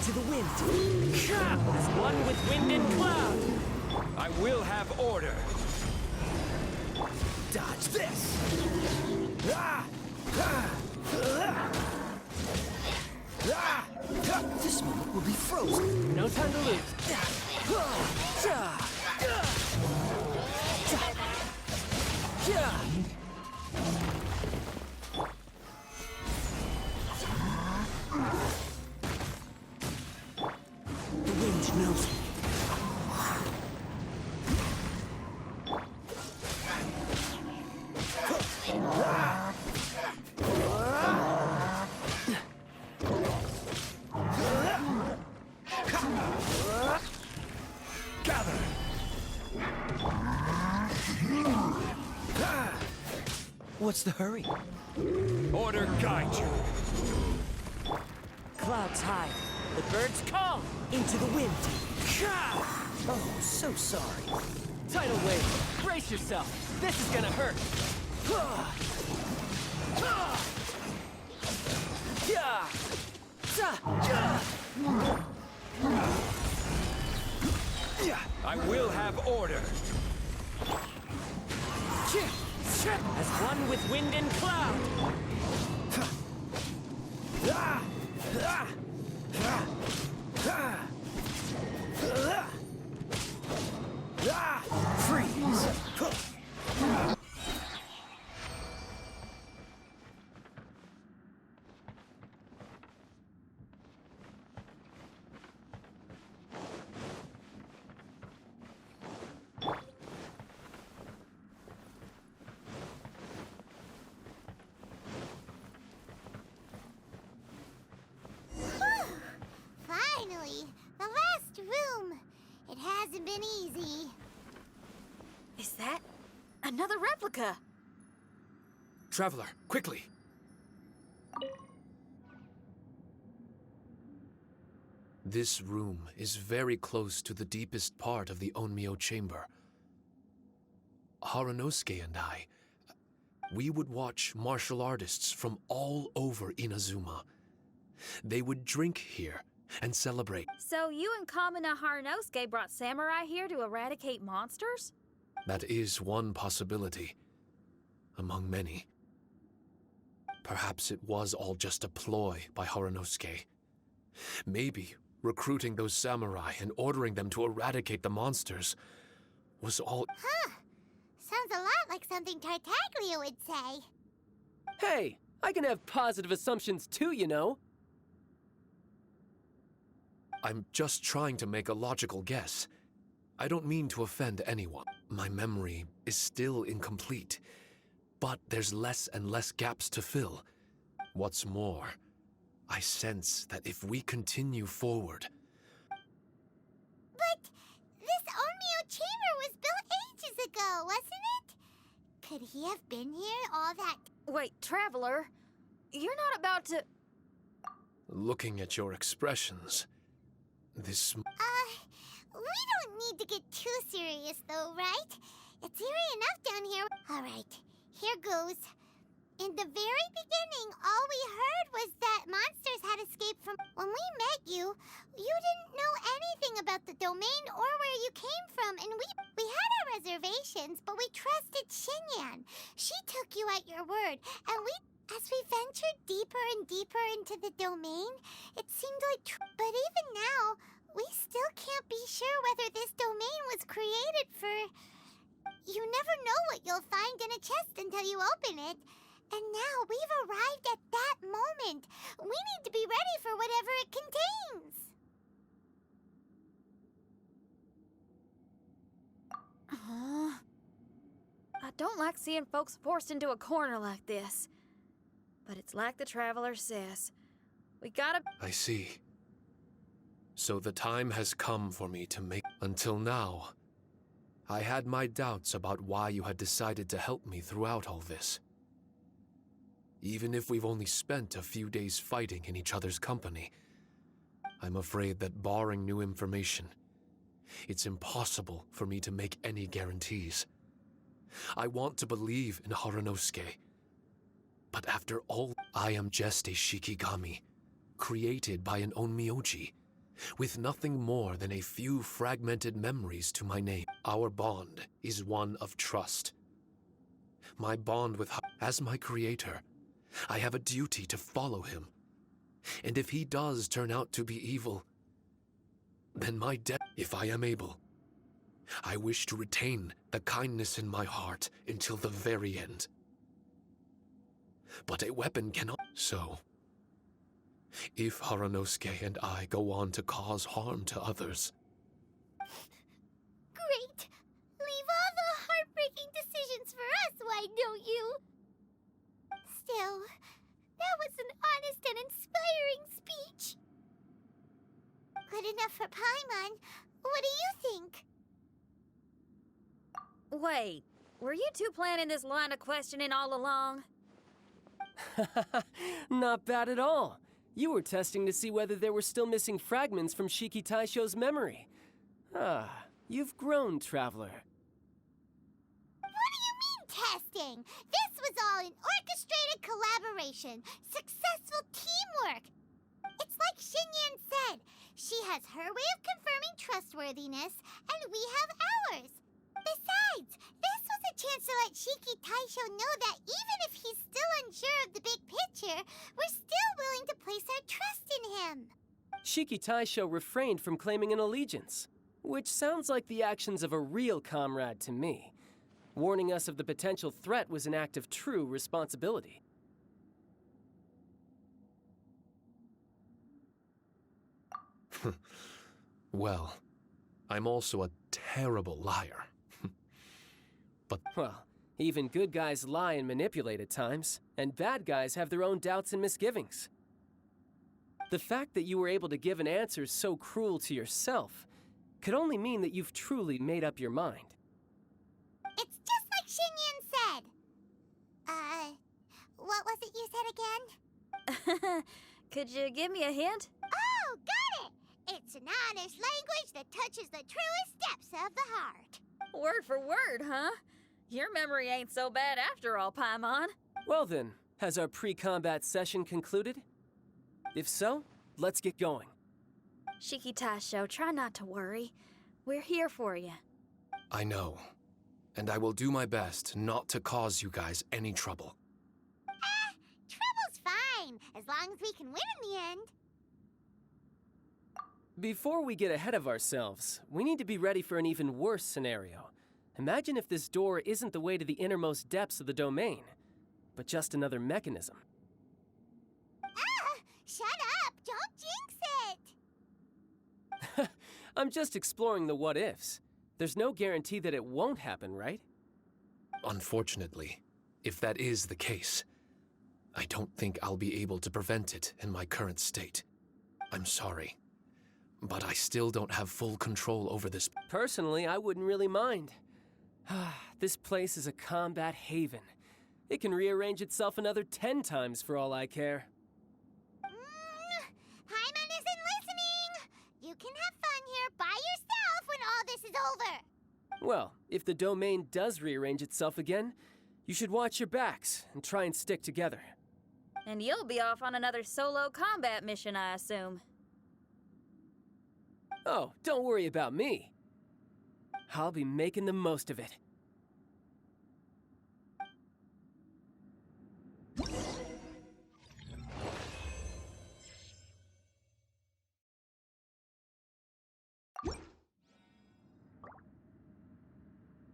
into the wind. As one with wind and cloud. I will have order. Dodge this. This moment will be frozen. No time to lose. The wind knows me. Gather! What's the hurry? Order guide you. Clouds high. The birds call. Into the wind. Oh, so sorry. Tidal wave. Brace yourself. This is gonna hurt. I will have order. As one with wind and cloud. Freeze. Finally, the last room. It hasn't been easy. Is that another replica? Traveler, quickly! This room is very close to the deepest part of the Onmyo chamber. Harunosuke and I, we would watch martial artists from all over Inazuma. They would drink here and celebrate. So you and Kamina Harunosuke brought samurai here to eradicate monsters? That is one possibility, among many. Perhaps it was all just a ploy by Harunosuke. Maybe recruiting those samurai and ordering them to eradicate the monsters was all— Huh. Sounds a lot like something Tartaglia would say. Hey, I can have positive assumptions too, you know. I'm just trying to make a logical guess. I don't mean to offend anyone. My memory is still incomplete, but there's less and less gaps to fill. What's more, I sense that if we continue forward— But this Onmyo chamber was built ages ago, wasn't it? Could he have been here all that? Wait, Traveler, you're not about to— looking at your expressions, this— We don't need to get too serious though, right? It's eerie enough down here. All right, here goes. In the very beginning, all we heard was that monsters had escaped from— When we met you, you didn't know anything about the domain or where you came from, and we had our reservations, but we trusted Shinyan. She took you at your word, and as we ventured deeper and deeper into the domain, it seemed like— But even now, we still can't be sure whether this domain was created for— You never know what you'll find in a chest until you open it. And now we've arrived at that moment. We need to be ready for whatever it contains. I don't like seeing folks forced into a corner like this. But it's like the Traveler says. We gotta— I see. So the time has come for me to make— Until now, I had my doubts about why you had decided to help me throughout all this. Even if we've only spent a few days fighting in each other's company, I'm afraid that barring new information, it's impossible for me to make any guarantees. I want to believe in Harunosuke, but after all, I am just a Shikigami, created by an Onmyoji. with nothing more than a few fragmented memories to my name. Our bond is one of trust. My bond with her, as my creator, I have a duty to follow him. And if he does turn out to be evil, then my death, if I am able, I wish to retain the kindness in my heart until the very end. But a weapon cannot. So, if Haranosuke and I go on to cause harm to others, Great! Leave all the heartbreaking decisions for us, why don't you? Still, that was an honest and inspiring speech. Good enough for Paimon. What do you think? Wait, were you two planning this line of questioning all along? Not bad at all. You were testing to see whether there were still missing fragments from Shiki Taisho's memory. Ah, you've grown, Traveler. What do you mean, testing? This was all an orchestrated collaboration. Successful teamwork. It's like Xinyan said. She has her way of confirming trustworthiness, and we have ours. Besides, this was a chance to let Shiki Taisho know that even if he's still unsure of the big picture, we're still willing to place our trust in him. Shiki Taisho refrained from claiming an allegiance, which sounds like the actions of a real comrade to me. Warning us of the potential threat was an act of true responsibility. well, I'm also a terrible liar. Well, even good guys lie and manipulate at times, and bad guys have their own doubts and misgivings. The fact that you were able to give an answer so cruel to yourself could only mean that you've truly made up your mind. It's just like Xinyan said. What was it you said again? Could you give me a hint? Oh, got it! It's an honest language that touches the truest depths of the heart. Word for word, huh? Your memory ain't so bad after all, Paimon. Well then, has our pre-combat session concluded? If so, let's get going. Shiki Taisho, try not to worry. We're here for you. I know, and I will do my best not to cause you guys any trouble. Trouble's fine, as long as we can win in the end. Before we get ahead of ourselves, we need to be ready for an even worse scenario. Imagine if this door isn't the way to the innermost depths of the domain, but just another mechanism. Shut up! Don't jinx it! I'm just exploring the what-ifs. There's no guarantee that it won't happen, right? Unfortunately, if that is the case, I don't think I'll be able to prevent it in my current state. I'm sorry, but I still don't have full control over this. Personally, I wouldn't really mind. This place is a combat haven. It can rearrange itself another 10 times for all I care. Paimon isn't listening! You can have fun here by yourself when all this is over! Well, if the domain does rearrange itself again, you should watch your backs and try and stick together. And you'll be off on another solo combat mission, I assume. Oh, don't worry about me. I'll be making the most of it.